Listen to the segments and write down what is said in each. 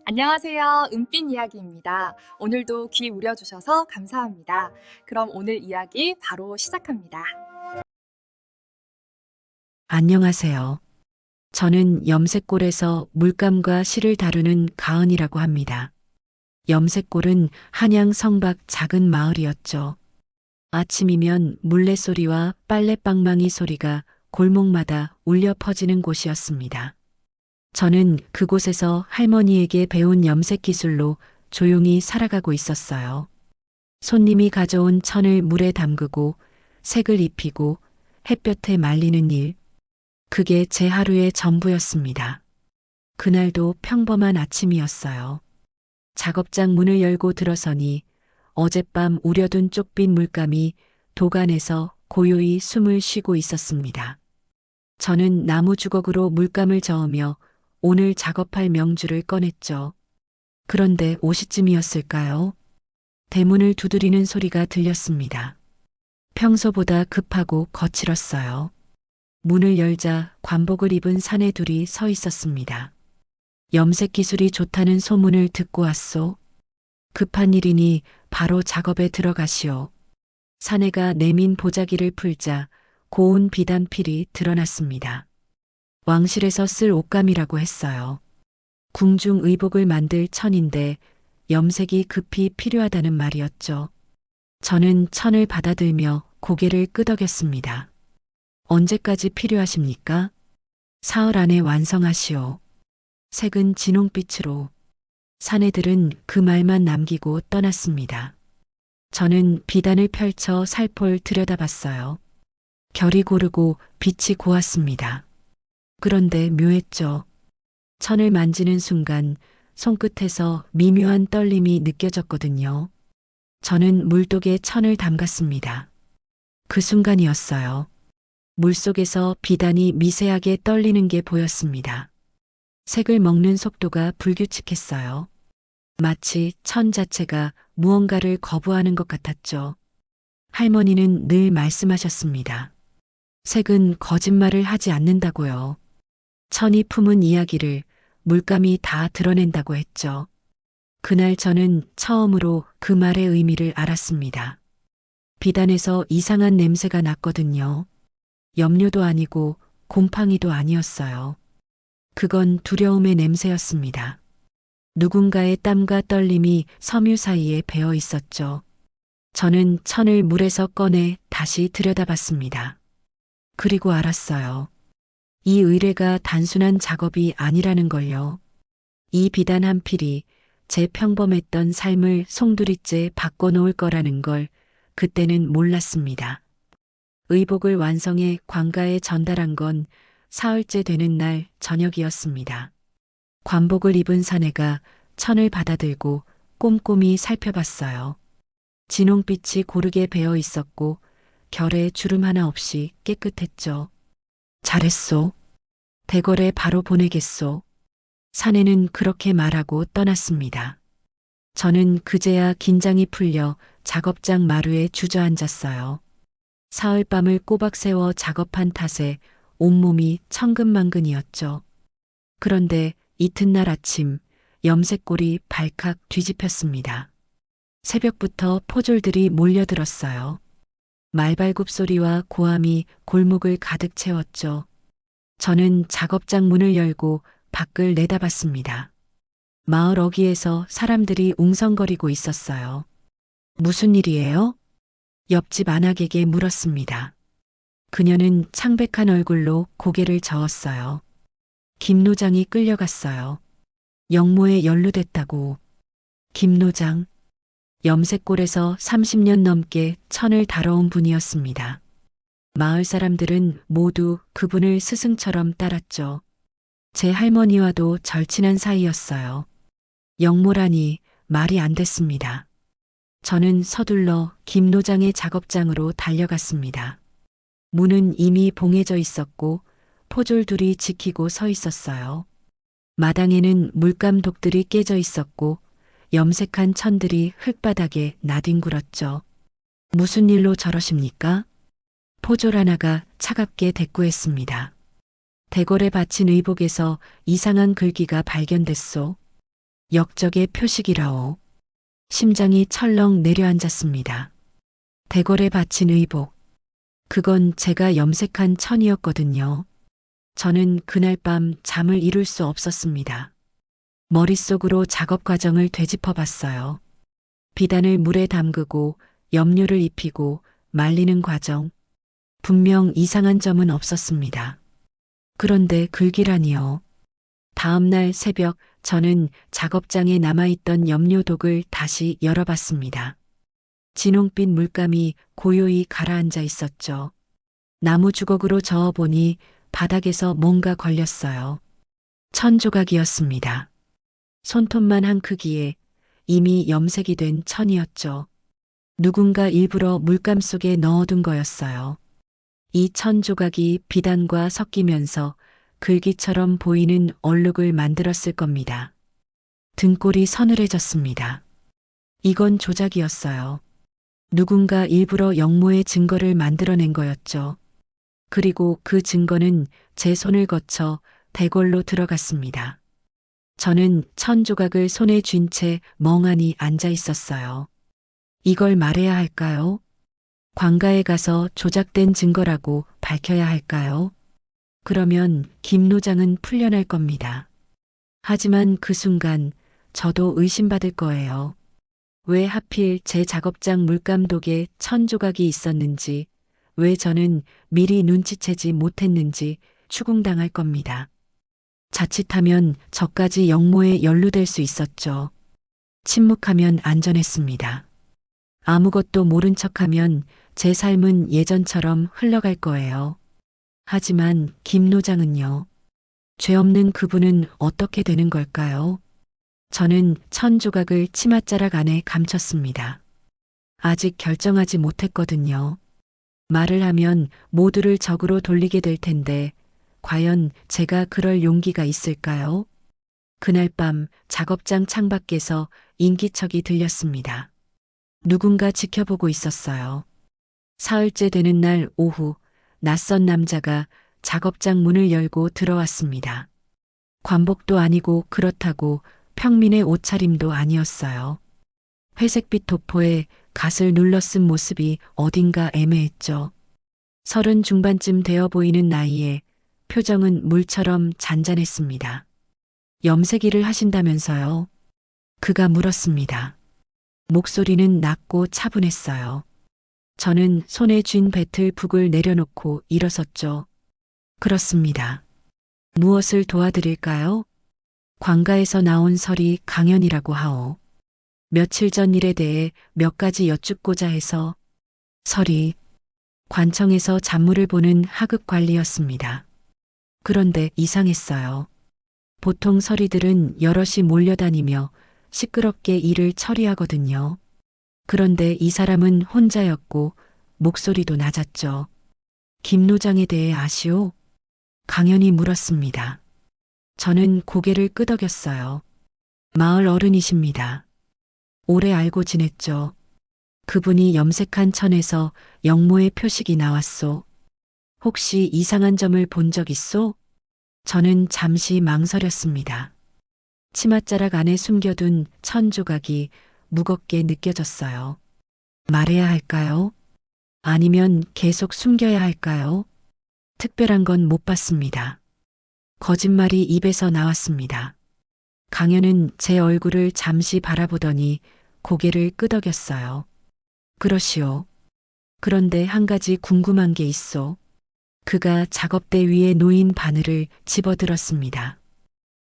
안녕하세요. 은빛 이야기입니다. 오늘도 귀 우려주셔서 감사합니다. 그럼 오늘 이야기 바로 시작합니다. 안녕하세요. 저는 염색골에서 물감과 실을 다루는 가은이라고 합니다. 염색골은 한양 성박 작은 마을이었죠. 아침이면 물레소리와 빨래방망이 소리가 골목마다 울려 퍼지는 곳이었습니다. 저는 그곳에서 할머니에게 배운 염색 기술로 조용히 살아가고 있었어요. 손님이 가져온 천을 물에 담그고 색을 입히고 햇볕에 말리는 일, 그게 제 하루의 전부였습니다. 그날도 평범한 아침이었어요. 작업장 문을 열고 들어서니 어젯밤 우려둔 쪽빛 물감이 도간에서 고요히 숨을 쉬고 있었습니다. 저는 나무 주걱으로 물감을 저으며 오늘 작업할 명주를 꺼냈죠. 그런데 5시쯤이었을까요? 대문을 두드리는 소리가 들렸습니다. 평소보다 급하고 거칠었어요. 문을 열자 관복을 입은 사내 둘이 서 있었습니다. 염색 기술이 좋다는 소문을 듣고 왔소. 급한 일이니 바로 작업에 들어가시오. 사내가 내민 보자기를 풀자 고운 비단필이 드러났습니다. 왕실에서 쓸 옷감이라고 했어요. 궁중 의복을 만들 천인데 염색이 급히 필요하다는 말이었죠. 저는 천을 받아들며 고개를 끄덕였습니다. 언제까지 필요하십니까? 사흘 안에 완성하시오. 색은 진홍빛으로. 사내들은 그 말만 남기고 떠났습니다. 저는 비단을 펼쳐 살폴 들여다봤어요. 결이 고르고 빛이 고왔습니다. 그런데 묘했죠. 천을 만지는 순간 손끝에서 미묘한 떨림이 느껴졌거든요. 저는 물독에 천을 담갔습니다. 그 순간이었어요. 물속에서 비단이 미세하게 떨리는 게 보였습니다. 색을 먹는 속도가 불규칙했어요. 마치 천 자체가 무언가를 거부하는 것 같았죠. 할머니는 늘 말씀하셨습니다. 색은 거짓말을 하지 않는다고요. 천이 품은 이야기를 물감이 다 드러낸다고 했죠. 그날 저는 처음으로 그 말의 의미를 알았습니다. 비단에서 이상한 냄새가 났거든요. 염료도 아니고 곰팡이도 아니었어요. 그건 두려움의 냄새였습니다. 누군가의 땀과 떨림이 섬유 사이에 배어 있었죠. 저는 천을 물에서 꺼내 다시 들여다봤습니다. 그리고 알았어요. 이 의뢰가 단순한 작업이 아니라는 걸요. 이 비단 한 필이 제 평범했던 삶을 송두리째 바꿔놓을 거라는 걸 그때는 몰랐습니다. 의복을 완성해 관가에 전달한 건 사흘째 되는 날 저녁이었습니다. 관복을 입은 사내가 천을 받아들고 꼼꼼히 살펴봤어요. 진홍빛이 고르게 배어 있었고 결에 주름 하나 없이 깨끗했죠. 잘했소. 대궐에 바로 보내겠소. 사내는 그렇게 말하고 떠났습니다. 저는 그제야 긴장이 풀려 작업장 마루에 주저앉았어요. 사흘밤을 꼬박 세워 작업한 탓에 온몸이 천근만근이었죠. 그런데 이튿날 아침 염색골이 발칵 뒤집혔습니다. 새벽부터 포졸들이 몰려들었어요. 말발굽 소리와 고함이 골목을 가득 채웠죠. 저는 작업장 문을 열고 밖을 내다봤습니다. 마을 어귀에서 사람들이 웅성거리고 있었어요. 무슨 일이에요? 옆집 안악에게 물었습니다. 그녀는 창백한 얼굴로 고개를 저었어요. 김 노장이 끌려갔어요. 영모에 연루됐다고. 김 노장. 염색골에서 30년 넘게 천을 다뤄온 분이었습니다. 마을 사람들은 모두 그분을 스승처럼 따랐죠. 제 할머니와도 절친한 사이였어요. 영모라니 말이 안 됐습니다. 저는 서둘러 김 노장의 작업장으로 달려갔습니다. 문은 이미 봉해져 있었고 포졸 둘이 지키고 서 있었어요. 마당에는 물감 독들이 깨져 있었고 염색한 천들이 흙바닥에 나뒹굴었죠. 무슨 일로 저러십니까? 포졸 하나가 차갑게 대꾸했습니다. 대궐에 바친 의복에서 이상한 글귀가 발견됐소. 역적의 표식이라오. 심장이 철렁 내려앉았습니다. 대궐에 바친 의복. 그건 제가 염색한 천이었거든요. 저는 그날 밤 잠을 이룰 수 없었습니다. 머릿속으로 작업 과정을 되짚어 봤어요. 비단을 물에 담그고 염료를 입히고 말리는 과정. 분명 이상한 점은 없었습니다. 그런데 글기라니요. 다음 날 새벽 저는 작업장에 남아있던 염료독을 다시 열어봤습니다. 진홍빛 물감이 고요히 가라앉아 있었죠. 나무 주걱으로 저어보니 바닥에서 뭔가 걸렸어요. 천 조각이었습니다. 손톱만 한 크기에 이미 염색이 된 천이었죠. 누군가 일부러 물감 속에 넣어둔 거였어요. 이 천 조각이 비단과 섞이면서 글귀처럼 보이는 얼룩을 만들었을 겁니다. 등골이 서늘해졌습니다. 이건 조작이었어요. 누군가 일부러 역모의 증거를 만들어낸 거였죠. 그리고 그 증거는 제 손을 거쳐 대궐로 들어갔습니다. 저는 천 조각을 손에 쥔 채 멍하니 앉아 있었어요. 이걸 말해야 할까요? 관가에 가서 조작된 증거라고 밝혀야 할까요? 그러면 김 노장은 풀려날 겁니다. 하지만 그 순간 저도 의심받을 거예요. 왜 하필 제 작업장 물감독에 천 조각이 있었는지, 왜 저는 미리 눈치채지 못했는지 추궁당할 겁니다. 자칫하면 저까지 역모에 연루될 수 있었죠. 침묵하면 안전했습니다. 아무것도 모른 척하면 제 삶은 예전처럼 흘러갈 거예요. 하지만 김 노장은요. 죄 없는 그분은 어떻게 되는 걸까요? 저는 천 조각을 치맛자락 안에 감췄습니다. 아직 결정하지 못했거든요. 말을 하면 모두를 적으로 돌리게 될 텐데 과연 제가 그럴 용기가 있을까요? 그날 밤 작업장 창밖에서 인기척이 들렸습니다. 누군가 지켜보고 있었어요. 사흘째 되는 날 오후 낯선 남자가 작업장 문을 열고 들어왔습니다. 관복도 아니고 그렇다고 평민의 옷차림도 아니었어요. 회색빛 도포에 갓을 눌러 쓴 모습이 어딘가 애매했죠. 30 중반쯤 되어 보이는 나이에 표정은 물처럼 잔잔했습니다. 염색일을 하신다면서요? 그가 물었습니다. 목소리는 낮고 차분했어요. 저는 손에 쥔 배틀 북을 내려놓고 일어섰죠. 그렇습니다. 무엇을 도와드릴까요? 관가에서 나온 설이 강연이라고 하오. 며칠 전 일에 대해 몇 가지 여쭙고자 해서. 설이 관청에서 잡무를 보는 하급 관리였습니다. 그런데 이상했어요. 보통 서리들은 여럿이 몰려다니며 시끄럽게 일을 처리하거든요. 그런데 이 사람은 혼자였고 목소리도 낮았죠. 김 노장에 대해 아시오? 강연히 물었습니다. 저는 고개를 끄덕였어요. 마을 어른이십니다. 오래 알고 지냈죠. 그분이 염색한 천에서 역모의 표식이 나왔소. 혹시 이상한 점을 본 적 있소? 저는 잠시 망설였습니다. 치맛자락 안에 숨겨둔 천 조각이 무겁게 느껴졌어요. 말해야 할까요? 아니면 계속 숨겨야 할까요? 특별한 건 못 봤습니다. 거짓말이 입에서 나왔습니다. 강현은 제 얼굴을 잠시 바라보더니 고개를 끄덕였어요. 그러시오. 그런데 한 가지 궁금한 게 있어. 그가 작업대 위에 놓인 바늘을 집어들었습니다.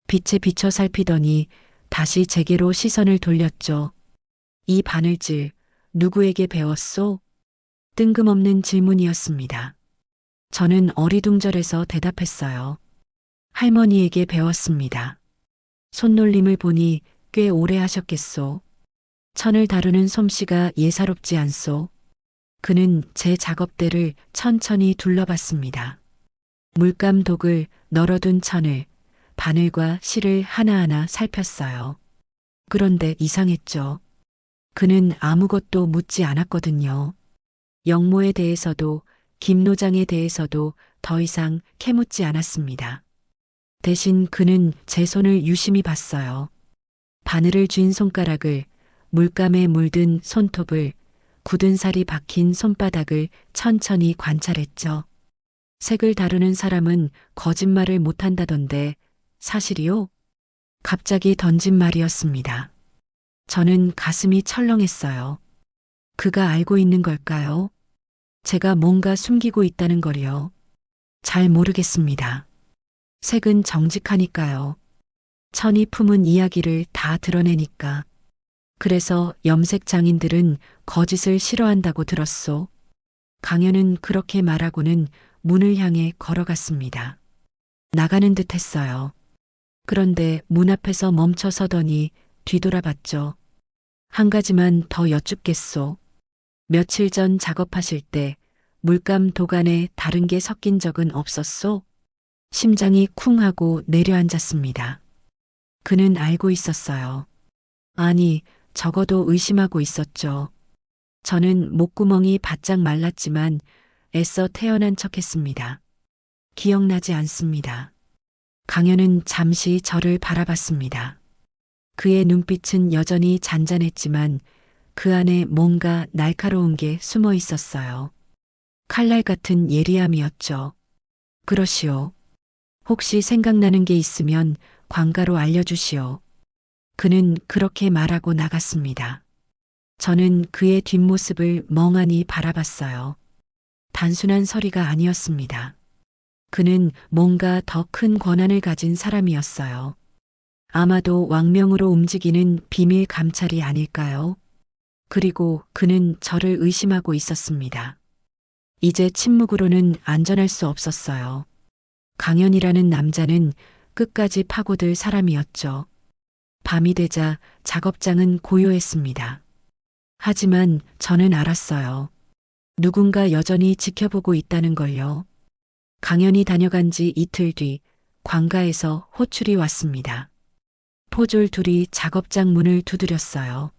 빛에 비춰 살피더니 다시 제게로 시선을 돌렸죠. 이 바늘질 누구에게 배웠소? 뜬금없는 질문이었습니다. 저는 어리둥절해서 대답했어요. 할머니에게 배웠습니다. 손놀림을 보니 꽤 오래 하셨겠소. 천을 다루는 솜씨가 예사롭지 않소. 그는 제 작업대를 천천히 둘러봤습니다. 물감 독을 널어둔 천을, 바늘과 실을 하나하나 살폈어요. 그런데 이상했죠. 그는 아무것도 묻지 않았거든요. 역모에 대해서도 김 노장에 대해서도 더 이상 캐묻지 않았습니다. 대신 그는 제 손을 유심히 봤어요. 바늘을 쥔 손가락을, 물감에 물든 손톱을, 굳은 살이 박힌 손바닥을 천천히 관찰했죠. 색을 다루는 사람은 거짓말을 못한다던데 사실이요? 갑자기 던진 말이었습니다. 저는 가슴이 철렁했어요. 그가 알고 있는 걸까요? 제가 뭔가 숨기고 있다는 걸요. 잘 모르겠습니다. 색은 정직하니까요. 천이 품은 이야기를 다 드러내니까. 그래서 염색 장인들은 거짓을 싫어한다고 들었소. 강연은 그렇게 말하고는 문을 향해 걸어갔습니다. 나가는 듯 했어요. 그런데 문 앞에서 멈춰 서더니 뒤돌아봤죠. 한 가지만 더 여쭙겠소. 며칠 전 작업하실 때 물감 도간에 다른 게 섞인 적은 없었소? 심장이 쿵 하고 내려앉았습니다. 그는 알고 있었어요. 아니, 적어도 의심하고 있었죠. 저는 목구멍이 바짝 말랐지만 애써 태어난 척 했습니다. 기억나지 않습니다. 강현은 잠시 저를 바라봤습니다. 그의 눈빛은 여전히 잔잔했지만 그 안에 뭔가 날카로운 게 숨어 있었어요. 칼날 같은 예리함이었죠. 그러시오. 혹시 생각나는 게 있으면 광가로 알려주시오. 그는 그렇게 말하고 나갔습니다. 저는 그의 뒷모습을 멍하니 바라봤어요. 단순한 서리가 아니었습니다. 그는 뭔가 더 큰 권한을 가진 사람이었어요. 아마도 왕명으로 움직이는 비밀 감찰이 아닐까요? 그리고 그는 저를 의심하고 있었습니다. 이제 침묵으로는 안전할 수 없었어요. 강현이라는 남자는 끝까지 파고들 사람이었죠. 밤이 되자 작업장은 고요했습니다. 하지만 저는 알았어요. 누군가 여전히 지켜보고 있다는 걸요. 강연이 다녀간 지 이틀 뒤 관가에서 호출이 왔습니다. 포졸 둘이 작업장 문을 두드렸어요.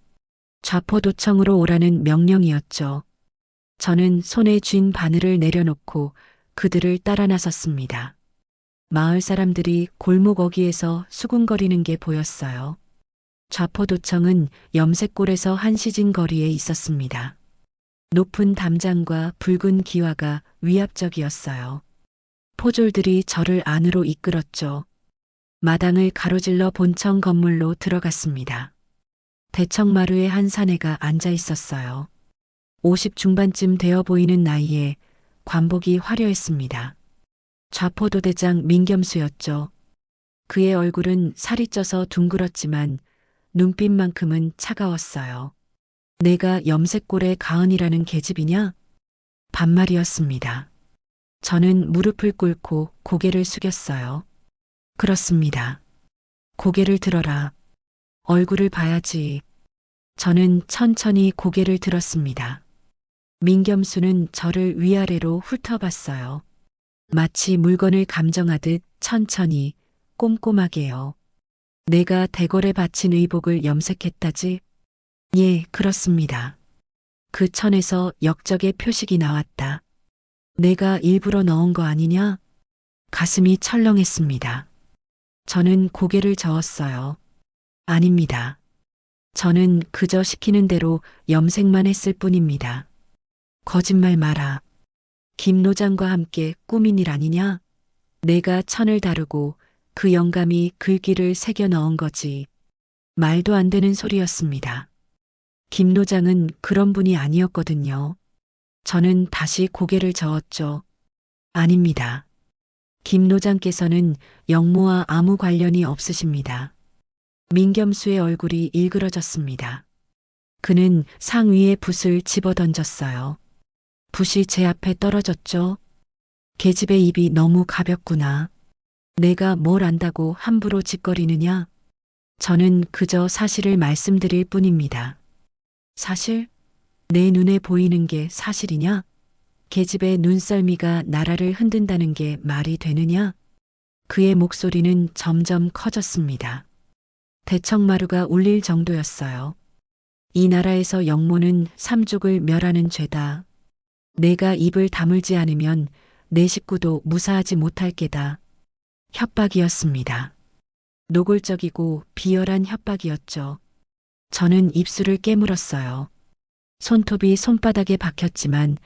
좌포도청으로 오라는 명령이었죠. 저는 손에 쥔 바늘을 내려놓고 그들을 따라 나섰습니다. 마을 사람들이 골목 어귀에서 수군거리는 게 보였어요. 좌포도청은 염색골에서 한시진 거리에 있었습니다. 높은 담장과 붉은 기와가 위압적이었어요. 포졸들이 저를 안으로 이끌었죠. 마당을 가로질러 본청 건물로 들어갔습니다. 대청마루에 한 사내가 앉아 있었어요. 50 중반쯤 되어 보이는 나이에 관복이 화려했습니다. 좌포도대장 민겸수였죠. 그의 얼굴은 살이 쪄서 둥글었지만 눈빛만큼은 차가웠어요. 내가 염색골의 가은이라는 계집이냐? 반말이었습니다. 저는 무릎을 꿇고 고개를 숙였어요. 그렇습니다. 고개를 들어라. 얼굴을 봐야지. 저는 천천히 고개를 들었습니다. 민겸수는 저를 위아래로 훑어봤어요. 마치 물건을 감정하듯 천천히, 꼼꼼하게요. 내가 대궐에 바친 의복을 염색했다지? 예, 그렇습니다. 그 천에서 역적의 표식이 나왔다. 내가 일부러 넣은 거 아니냐? 가슴이 철렁했습니다. 저는 고개를 저었어요. 아닙니다. 저는 그저 시키는 대로 염색만 했을 뿐입니다. 거짓말 마라. 김 노장과 함께 꾸민 일 아니냐? 내가 천을 다루고 그 영감이 글귀를 새겨 넣은 거지. 말도 안 되는 소리였습니다. 김 노장은 그런 분이 아니었거든요. 저는 다시 고개를 저었죠. 아닙니다. 김 노장께서는 영모와 아무 관련이 없으십니다. 민겸수의 얼굴이 일그러졌습니다. 그는 상위에 붓을 집어던졌어요. 붓이 제 앞에 떨어졌죠. 계집의 입이 너무 가볍구나. 내가 뭘 안다고 함부로 짓거리느냐? 저는 그저 사실을 말씀드릴 뿐입니다. 사실? 내 눈에 보이는 게 사실이냐? 계집의 눈썰미가 나라를 흔든다는 게 말이 되느냐? 그의 목소리는 점점 커졌습니다. 대청마루가 울릴 정도였어요. 이 나라에서 영모는 삼족을 멸하는 죄다. 내가 입을 다물지 않으면 내 식구도 무사하지 못할 게다. 협박이었습니다. 노골적이고 비열한 협박이었죠. 저는 입술을 깨물었어요. 손톱이 손바닥에 박혔지만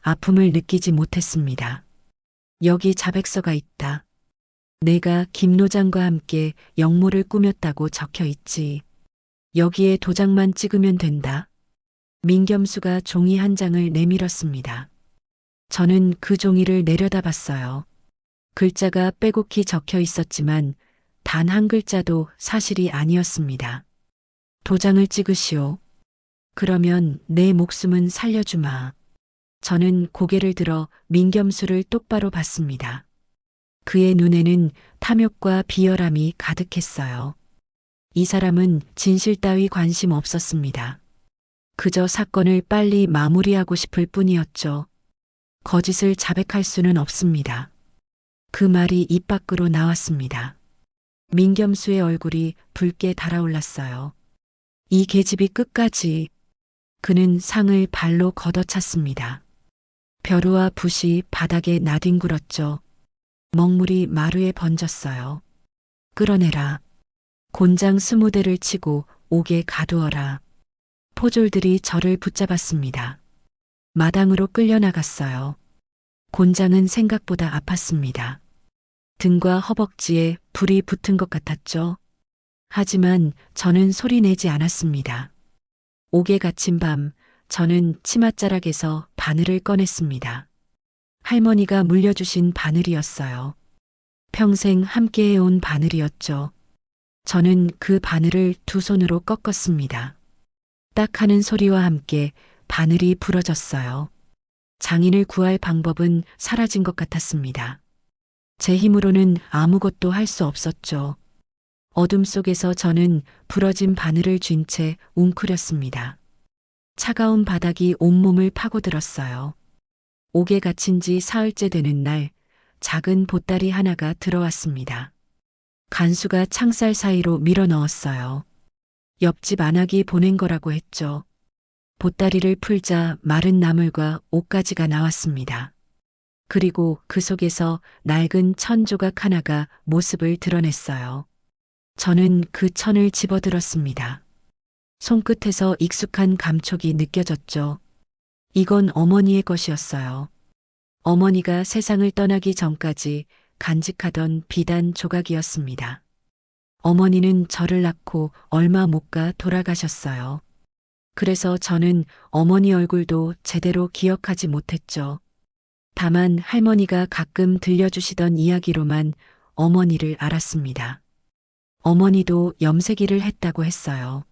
아픔을 느끼지 못했습니다. 여기 자백서가 있다. 내가 김노장과 함께 역모를 꾸몄다고 적혀 있지. 여기에 도장만 찍으면 된다. 민겸수가 종이 한 장을 내밀었습니다. 저는 그 종이를 내려다봤어요. 글자가 빼곡히 적혀 있었지만 단 한 글자도 사실이 아니었습니다. 도장을 찍으시오. 그러면 내 목숨은 살려주마. 저는 고개를 들어 민겸수를 똑바로 봤습니다. 그의 눈에는 탐욕과 비열함이 가득했어요. 이 사람은 진실 따위 관심 없었습니다. 그저 사건을 빨리 마무리하고 싶을 뿐이었죠. 거짓을 자백할 수는 없습니다. 그 말이 입 밖으로 나왔습니다. 민겸수의 얼굴이 붉게 달아올랐어요. 이 계집이 끝까지. 그는 상을 발로 걷어찼습니다. 벼루와 붓이 바닥에 나뒹굴었죠. 먹물이 마루에 번졌어요. 끌어내라. 곤장 20대를 치고 옥에 가두어라. 포졸들이 저를 붙잡았습니다. 마당으로 끌려나갔어요. 곤장은 생각보다 아팠습니다. 등과 허벅지에 불이 붙은 것 같았죠. 하지만 저는 소리내지 않았습니다. 옥에 갇힌 밤, 저는 치맛자락에서 바늘을 꺼냈습니다. 할머니가 물려주신 바늘이었어요. 평생 함께해온 바늘이었죠. 저는 그 바늘을 두 손으로 꺾었습니다. 딱 하는 소리와 함께 바늘이 부러졌어요. 장인을 구할 방법은 사라진 것 같았습니다. 제 힘으로는 아무것도 할 수 없었죠. 어둠 속에서 저는 부러진 바늘을 쥔 채 웅크렸습니다. 차가운 바닥이 온몸을 파고들었어요. 옥에 갇힌 지 사흘째 되는 날, 작은 보따리 하나가 들어왔습니다. 간수가 창살 사이로 밀어 넣었어요. 옆집 안악이 보낸 거라고 했죠. 보따리를 풀자 마른 나물과 옷가지가 나왔습니다. 그리고 그 속에서 낡은 천 조각 하나가 모습을 드러냈어요. 저는 그 천을 집어들었습니다. 손끝에서 익숙한 감촉이 느껴졌죠. 이건 어머니의 것이었어요. 어머니가 세상을 떠나기 전까지 간직하던 비단 조각이었습니다. 어머니는 저를 낳고 얼마 못 가 돌아가셨어요. 그래서 저는 어머니 얼굴도 제대로 기억하지 못했죠. 다만 할머니가 가끔 들려주시던 이야기로만 어머니를 알았습니다. 어머니도 염색일을 했다고 했어요.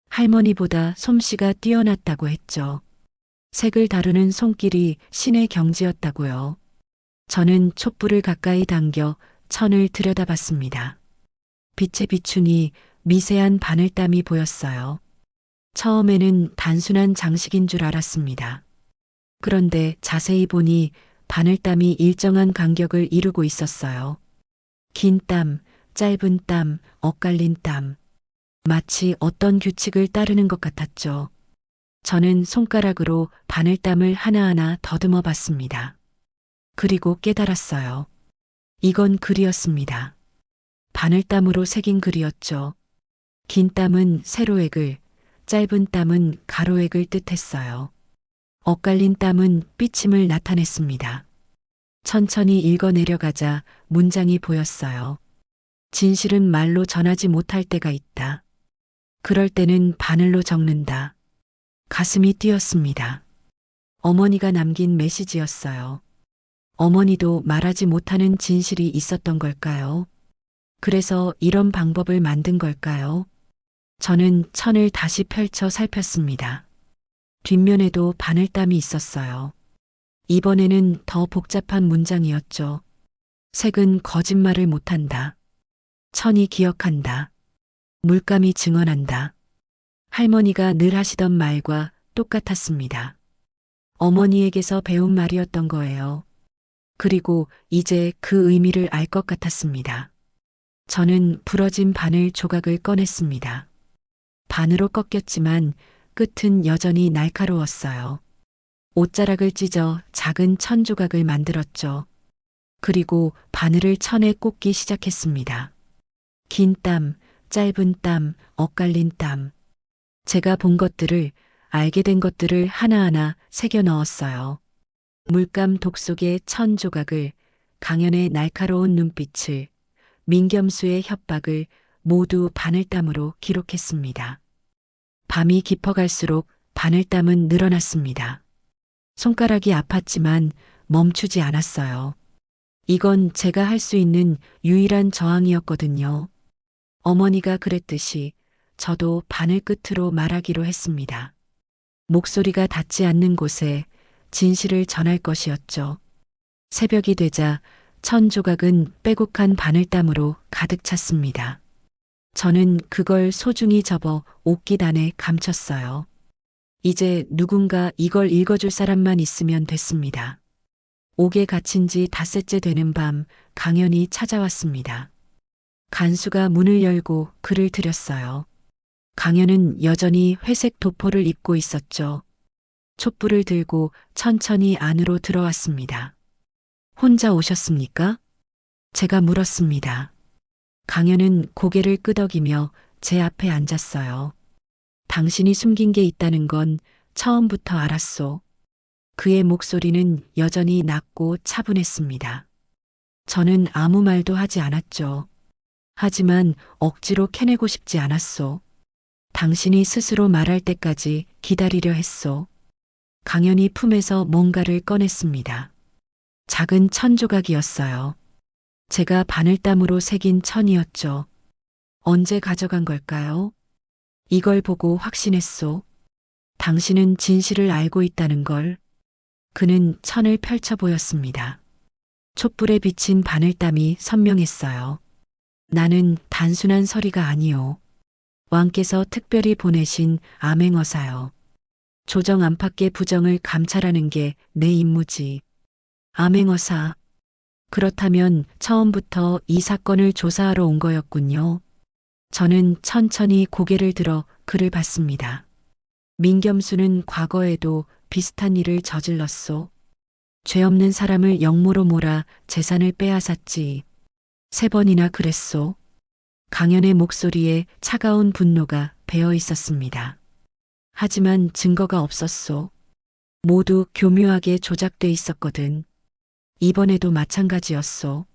할머니보다 솜씨가 뛰어났다고 했죠. 색을 다루는 손길이 신의 경지였다고요. 저는 촛불을 가까이 당겨 천을 들여다봤습니다. 빛에 비추니 미세한 바늘땀이 보였어요. 처음에는 단순한 장식인 줄 알았습니다. 그런데 자세히 보니 바늘땀이 일정한 간격을 이루고 있었어요. 긴 땀, 짧은 땀, 엇갈린 땀. 마치 어떤 규칙을 따르는 것 같았죠. 저는 손가락으로 바늘땀을 하나하나 더듬어 봤습니다. 그리고 깨달았어요. 이건 글이었습니다. 바늘땀으로 새긴 글이었죠. 긴 땀은 세로액을, 짧은 땀은 가로액을 뜻했어요. 엇갈린 땀은 삐침을 나타냈습니다. 천천히 읽어 내려가자 문장이 보였어요. 진실은 말로 전하지 못할 때가 있다. 그럴 때는 바늘로 적는다. 가슴이 뛰었습니다. 어머니가 남긴 메시지였어요. 어머니도 말하지 못하는 진실이 있었던 걸까요? 그래서 이런 방법을 만든 걸까요? 저는 천을 다시 펼쳐 살폈습니다. 뒷면에도 바늘땀이 있었어요. 이번에는 더 복잡한 문장이었죠. 색은 거짓말을 못한다. 천이 기억한다. 물감이 증언한다. 할머니가 늘 하시던 말과 똑같았습니다. 어머니에게서 배운 말이었던 거예요. 그리고 이제 그 의미를 알 것 같았습니다. 저는 부러진 바늘 조각을 꺼냈습니다. 반으로 꺾였지만 끝은 여전히 날카로웠어요. 옷자락을 찢어 작은 천 조각을 만들었죠. 그리고 바늘을 천에 꽂기 시작했습니다. 긴 땀, 짧은 땀, 엇갈린 땀. 제가 본 것들을, 알게 된 것들을 하나하나 새겨 넣었어요. 물감 독 속의 천 조각을, 강연의 날카로운 눈빛을, 민겸수의 협박을 모두 바늘땀으로 기록했습니다. 밤이 깊어갈수록 바늘땀은 늘어났습니다. 손가락이 아팠지만 멈추지 않았어요. 이건 제가 할 수 있는 유일한 저항이었거든요. 어머니가 그랬듯이 저도 바늘 끝으로 말하기로 했습니다. 목소리가 닿지 않는 곳에 진실을 전할 것이었죠. 새벽이 되자 천 조각은 빼곡한 바늘땀으로 가득 찼습니다. 저는 그걸 소중히 접어 옷깃 안에 감췄어요. 이제 누군가 이걸 읽어줄 사람만 있으면 됐습니다. 옥에 갇힌 지 닷새째 되는 밤 강연이 찾아왔습니다. 간수가 문을 열고 글을 드렸어요. 강연은 여전히 회색 도포를 입고 있었죠. 촛불을 들고 천천히 안으로 들어왔습니다. 혼자 오셨습니까? 제가 물었습니다. 강연은 고개를 끄덕이며 제 앞에 앉았어요. 당신이 숨긴 게 있다는 건 처음부터 알았소. 그의 목소리는 여전히 낮고 차분했습니다. 저는 아무 말도 하지 않았죠. 하지만 억지로 캐내고 싶지 않았소. 당신이 스스로 말할 때까지 기다리려 했소. 강연이 품에서 뭔가를 꺼냈습니다. 작은 천 조각이었어요. 제가 바늘땀으로 새긴 천이었죠. 언제 가져간 걸까요? 이걸 보고 확신했소. 당신은 진실을 알고 있다는 걸. 그는 천을 펼쳐 보였습니다. 촛불에 비친 바늘땀이 선명했어요. 나는 단순한 서리가 아니오. 왕께서 특별히 보내신 암행어사요. 조정 안팎의 부정을 감찰하는 게 내 임무지. 암행어사. 그렇다면 처음부터 이 사건을 조사하러 온 거였군요. 저는 천천히 고개를 들어 글을 봤습니다. 민겸수는 과거에도 비슷한 일을 저질렀소. 죄 없는 사람을 영모로 몰아 재산을 빼앗았지. 3번이나 그랬소. 강연의 목소리에 차가운 분노가 배어 있었습니다. 하지만 증거가 없었소. 모두 교묘하게 조작돼 있었거든. 이번에도 마찬가지였소.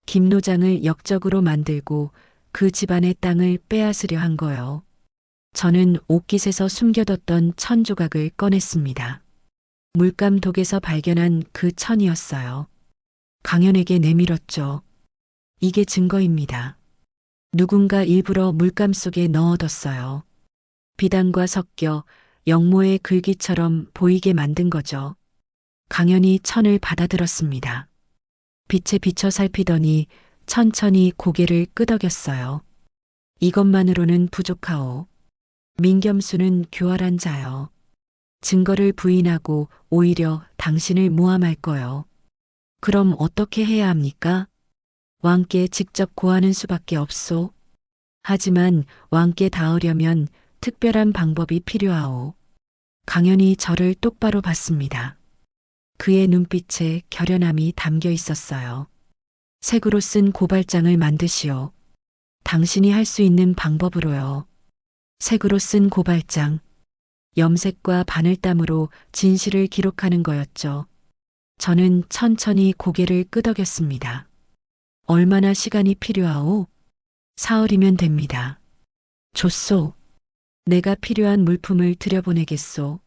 김노장을 역적으로 만들고 그 집안의 땅을 빼앗으려 한 거요. 저는 옷깃에서 숨겨뒀던 천 조각을 꺼냈습니다. 물감 독에서 발견한 그 천이었어요. 강연에게 내밀었죠. 이게 증거입니다. 누군가 일부러 물감 속에 넣어뒀어요. 비단과 섞여 영모의 글귀처럼 보이게 만든 거죠. 강연이 천을 받아들었습니다. 빛에 비춰 살피더니 천천히 고개를 끄덕였어요. 이것만으로는 부족하오. 민겸수는 교활한 자요. 증거를 부인하고 오히려 당신을 모함할 거요. 그럼 어떻게 해야 합니까? 왕께 직접 고하는 수밖에 없소. 하지만 왕께 닿으려면 특별한 방법이 필요하오. 강연이 저를 똑바로 봤습니다. 그의 눈빛에 결연함이 담겨 있었어요. 색으로 쓴 고발장을 만드시오. 당신이 할 수 있는 방법으로요. 색으로 쓴 고발장. 염색과 바늘땀으로 진실을 기록하는 거였죠. 저는 천천히 고개를 끄덕였습니다. 얼마나 시간이 필요하오? 사흘이면 됩니다. 좋소. 내가 필요한 물품을 들여보내겠소.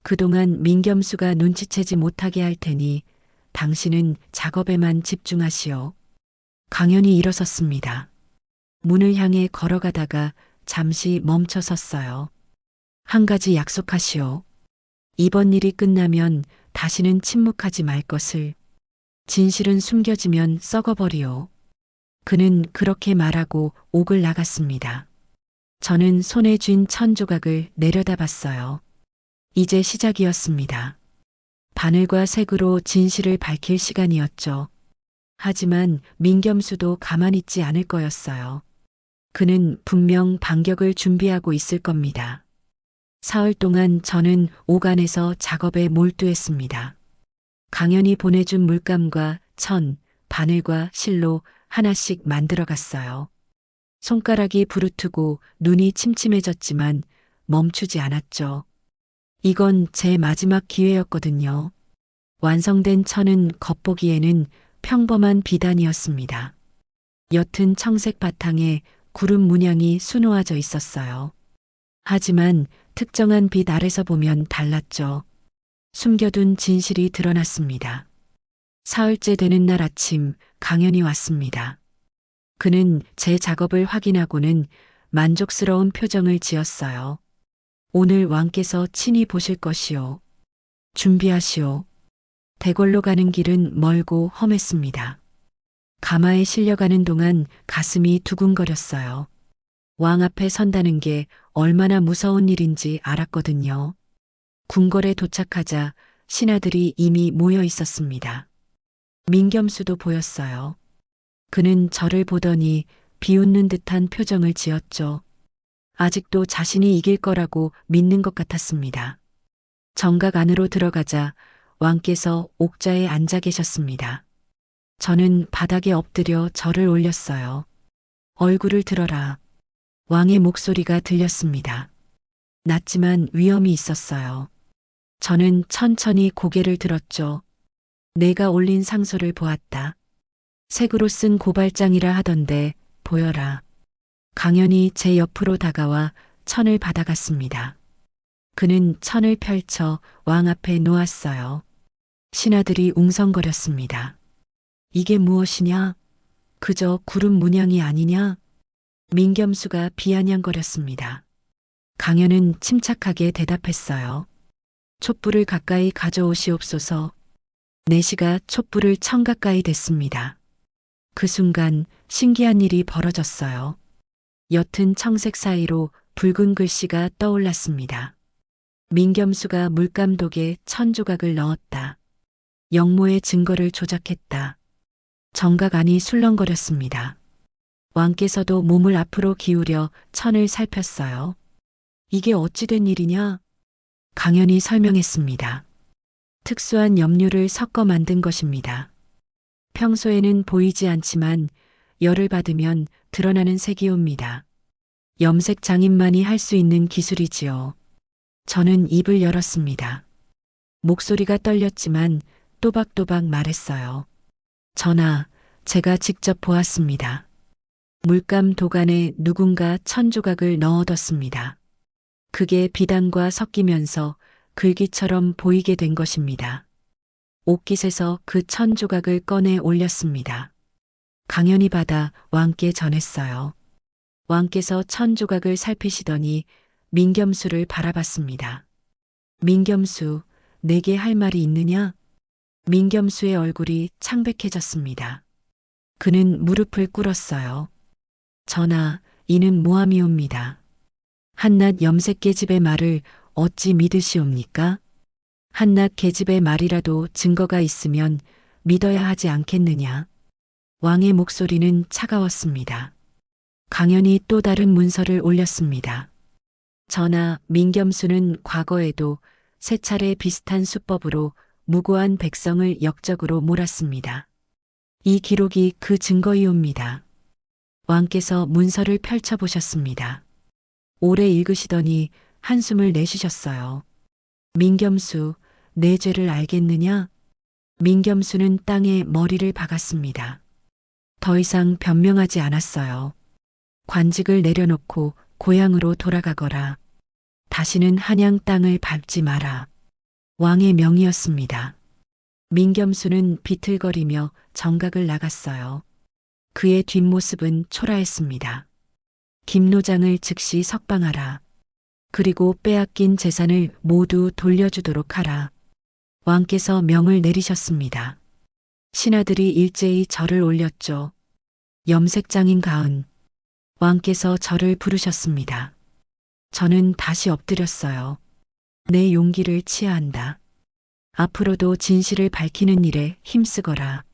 그동안 민겸수가 눈치채지 못하게 할 테니 당신은 작업에만 집중하시오. 강연이 일어섰습니다. 문을 향해 걸어가다가 잠시 멈춰 섰어요. 한 가지 약속하시오. 이번 일이 끝나면 다시는 침묵하지 말 것을. 진실은 숨겨지면 썩어버리오. 그는 그렇게 말하고 옥을 나갔습니다. 저는 손에 쥔 천 조각을 내려다봤어요. 이제 시작이었습니다. 바늘과 색으로 진실을 밝힐 시간이었죠. 하지만 민겸수도 가만히 있지 않을 거였어요. 그는 분명 반격을 준비하고 있을 겁니다. 사흘 동안 저는 옥안에서 작업에 몰두했습니다. 강연이 보내준 물감과 천, 바늘과 실로 하나씩 만들어갔어요. 손가락이 부르트고 눈이 침침해졌지만 멈추지 않았죠. 이건 제 마지막 기회였거든요. 완성된 천은 겉보기에는 평범한 비단이었습니다. 옅은 청색 바탕에 구름 문양이 수놓아져 있었어요. 하지만 특정한 빛 아래서 보면 달랐죠. 숨겨둔 진실이 드러났습니다. 사흘째 되는 날 아침 강연이 왔습니다. 그는 제 작업을 확인하고는 만족스러운 표정을 지었어요. 오늘 왕께서 친히 보실 것이오. 준비하시오. 대궐로 가는 길은 멀고 험했습니다. 가마에 실려가는 동안 가슴이 두근거렸어요. 왕 앞에 선다는 게 얼마나 무서운 일인지 알았거든요. 궁궐에 도착하자 신하들이 이미 모여 있었습니다. 민겸수도 보였어요. 그는 저를 보더니 비웃는 듯한 표정을 지었죠. 아직도 자신이 이길 거라고 믿는 것 같았습니다. 정각 안으로 들어가자 왕께서 옥자에 앉아 계셨습니다. 저는 바닥에 엎드려 절을 올렸어요. 얼굴을 들어라. 왕의 목소리가 들렸습니다. 낮지만 위험이 있었어요. 저는 천천히 고개를 들었죠. 내가 올린 상소를 보았다. 색으로 쓴 고발장이라 하던데 보여라. 강연이 제 옆으로 다가와 천을 받아갔습니다. 그는 천을 펼쳐 왕 앞에 놓았어요. 신하들이 웅성거렸습니다. 이게 무엇이냐? 그저 구름 문양이 아니냐? 민겸수가 비아냥거렸습니다. 강연은 침착하게 대답했어요. 촛불을 가까이 가져오시옵소서. 내시가 촛불을 천 가까이 댔습니다. 그 순간 신기한 일이 벌어졌어요. 옅은 청색 사이로 붉은 글씨가 떠올랐습니다. 민겸수가 물감독에 천 조각을 넣었다. 영모의 증거를 조작했다. 정각 안이 술렁거렸습니다. 왕께서도 몸을 앞으로 기울여 천을 살폈어요. 이게 어찌 된 일이냐? 강연히 설명했습니다. 특수한 염료를 섞어 만든 것입니다. 평소에는 보이지 않지만 열을 받으면 드러나는 색이 옵니다. 염색 장인만이 할 수 있는 기술이지요. 저는 입을 열었습니다. 목소리가 떨렸지만 또박또박 말했어요. 전하, 제가 직접 보았습니다. 물감 도간에 누군가 천 조각을 넣어뒀습니다. 그게 비단과 섞이면서 글귀처럼 보이게 된 것입니다. 옥깃에서 그 천 조각을 꺼내 올렸습니다. 강연히 받아 왕께 전했어요. 왕께서 천 조각을 살피시더니 민겸수를 바라봤습니다. 민겸수, 내게 할 말이 있느냐? 민겸수의 얼굴이 창백해졌습니다. 그는 무릎을 꿇었어요. 전하, 이는 모함이옵니다. 한낱 염색 계집의 말을 어찌 믿으시옵니까? 한낱 계집의 말이라도 증거가 있으면 믿어야 하지 않겠느냐? 왕의 목소리는 차가웠습니다. 강연히 또 다른 문서를 올렸습니다. 전하, 민겸수는 과거에도 세 차례 비슷한 수법으로 무고한 백성을 역적으로 몰았습니다. 이 기록이 그 증거이옵니다. 왕께서 문서를 펼쳐보셨습니다. 오래 읽으시더니 한숨을 내쉬셨어요. 민겸수, 내 죄를 알겠느냐? 민겸수는 땅에 머리를 박았습니다. 더 이상 변명하지 않았어요. 관직을 내려놓고 고향으로 돌아가거라. 다시는 한양 땅을 밟지 마라. 왕의 명이었습니다. 민겸수는 비틀거리며 정각을 나갔어요. 그의 뒷모습은 초라했습니다. 김노장을 즉시 석방하라. 그리고 빼앗긴 재산을 모두 돌려주도록 하라. 왕께서 명을 내리셨습니다. 신하들이 일제히 절을 올렸죠. 염색장인 가은. 왕께서 저를 부르셨습니다. 저는 다시 엎드렸어요. 내 용기를 치하한다. 앞으로도 진실을 밝히는 일에 힘쓰거라.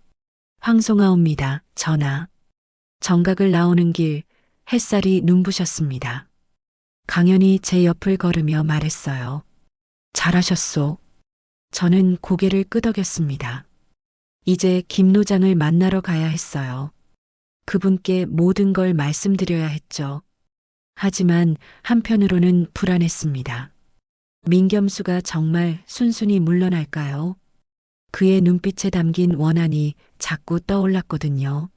황송하옵니다, 전하. 정각을 나오는 길 햇살이 눈부셨습니다. 강연히 제 옆을 걸으며 말했어요. 잘하셨소. 저는 고개를 끄덕였습니다. 이제 김노장을 만나러 가야 했어요. 그분께 모든 걸 말씀드려야 했죠. 하지만 한편으로는 불안했습니다. 민겸수가 정말 순순히 물러날까요? 그의 눈빛에 담긴 원한이 자꾸 떠올랐거든요.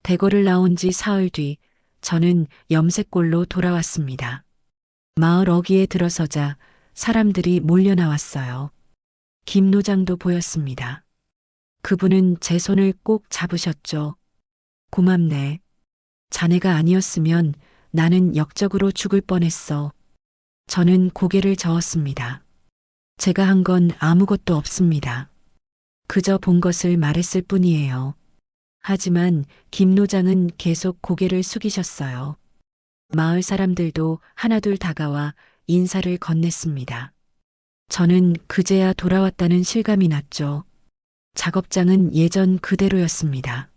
대궐을 나온 지 사흘 뒤 저는 염색골로 돌아왔습니다. 마을 어귀에 들어서자 사람들이 몰려 나왔어요. 김 노장도 보였습니다. 그분은 제 손을 꼭 잡으셨죠. 고맙네. 자네가 아니었으면 나는 역적으로 죽을 뻔했어. 저는 고개를 저었습니다. 제가 한 건 아무것도 없습니다. 그저 본 것을 말했을 뿐이에요. 하지만 김 노장은 계속 고개를 숙이셨어요. 마을 사람들도 하나둘 다가와 인사를 건넸습니다. 저는 그제야 돌아왔다는 실감이 났죠. 작업장은 예전 그대로였습니다.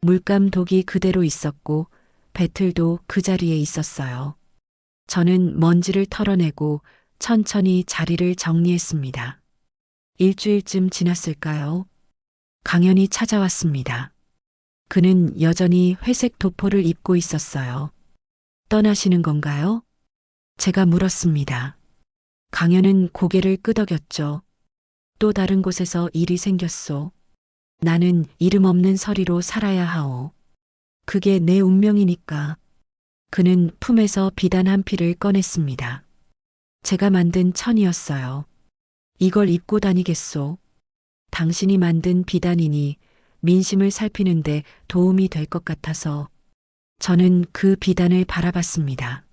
물감 독이 그대로 있었고 배틀도 그 자리에 있었어요. 저는 먼지를 털어내고 천천히 자리를 정리했습니다. 일주일쯤 지났을까요? 강연이 찾아왔습니다. 그는 여전히 회색 도포를 입고 있었어요. 떠나시는 건가요? 제가 물었습니다. 강연은 고개를 끄덕였죠. 또 다른 곳에서 일이 생겼소. 나는 이름 없는 서리로 살아야 하오. 그게 내 운명이니까. 그는 품에서 비단 한 필을 꺼냈습니다. 제가 만든 천이었어요. 이걸 입고 다니겠소. 당신이 만든 비단이니 민심을 살피는데 도움이 될 것 같아서 저는 그 비단을 바라봤습니다.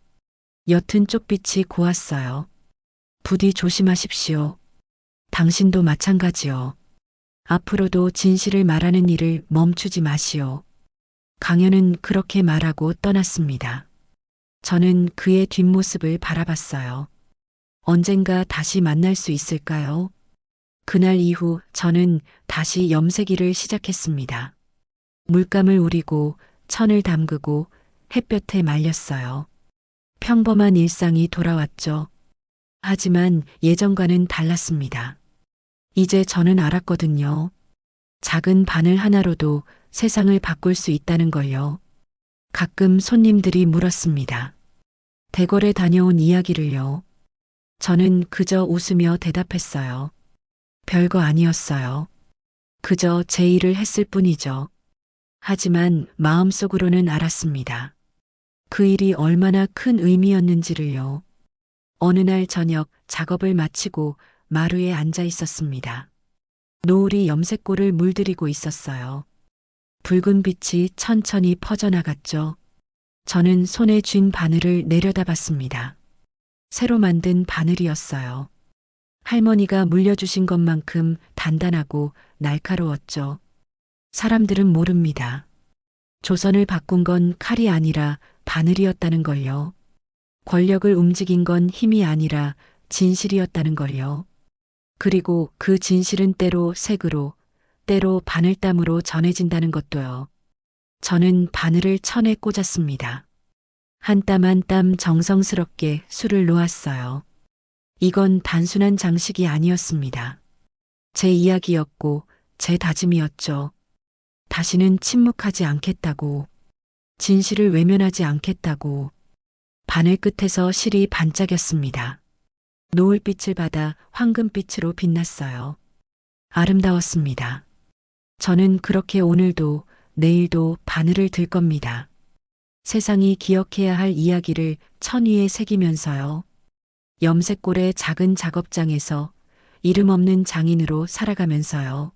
옅은 쪽빛이 고왔어요. 부디 조심하십시오. 당신도 마찬가지요. 앞으로도 진실을 말하는 일을 멈추지 마시오. 강연은 그렇게 말하고 떠났습니다. 저는 그의 뒷모습을 바라봤어요. 언젠가 다시 만날 수 있을까요? 그날 이후 저는 다시 염색일을 시작했습니다. 물감을 우리고 천을 담그고 햇볕에 말렸어요. 평범한 일상이 돌아왔죠. 하지만 예전과는 달랐습니다. 이제 저는 알았거든요. 작은 바늘 하나로도 세상을 바꿀 수 있다는 걸요. 가끔 손님들이 물었습니다. 대궐에 다녀온 이야기를요. 저는 그저 웃으며 대답했어요. 별거 아니었어요. 그저 제 일을 했을 뿐이죠. 하지만 마음속으로는 알았습니다. 그 일이 얼마나 큰 의미였는지를요. 어느 날 저녁 작업을 마치고 마루에 앉아 있었습니다. 노을이 염색골을 물들이고 있었어요. 붉은 빛이 천천히 퍼져나갔죠. 저는 손에 쥔 바늘을 내려다봤습니다. 새로 만든 바늘이었어요. 할머니가 물려주신 것만큼 단단하고 날카로웠죠. 사람들은 모릅니다. 조선을 바꾼 건 칼이 아니라 바늘이었다는 걸요. 권력을 움직인 건 힘이 아니라 진실이었다는 걸요. 그리고 그 진실은 때로 색으로, 때로 바늘땀으로 전해진다는 것도요. 저는 바늘을 천에 꽂았습니다. 한 땀 한 땀 정성스럽게 술을 놓았어요. 이건 단순한 장식이 아니었습니다. 제 이야기였고 제 다짐이었죠. 다시는 침묵하지 않겠다고, 진실을 외면하지 않겠다고. 바늘 끝에서 실이 반짝였습니다. 노을빛을 받아 황금빛으로 빛났어요. 아름다웠습니다. 저는 그렇게 오늘도 내일도 바늘을 들 겁니다. 세상이 기억해야 할 이야기를 천 위에 새기면서요. 염색골의 작은 작업장에서 이름 없는 장인으로 살아가면서요.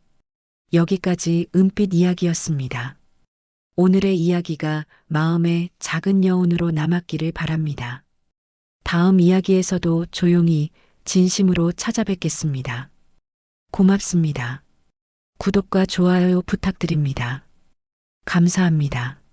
여기까지 은빛 이야기였습니다. 오늘의 이야기가 마음의 작은 여운으로 남았기를 바랍니다. 다음 이야기에서도 조용히 진심으로 찾아뵙겠습니다. 고맙습니다. 구독과 좋아요 부탁드립니다. 감사합니다.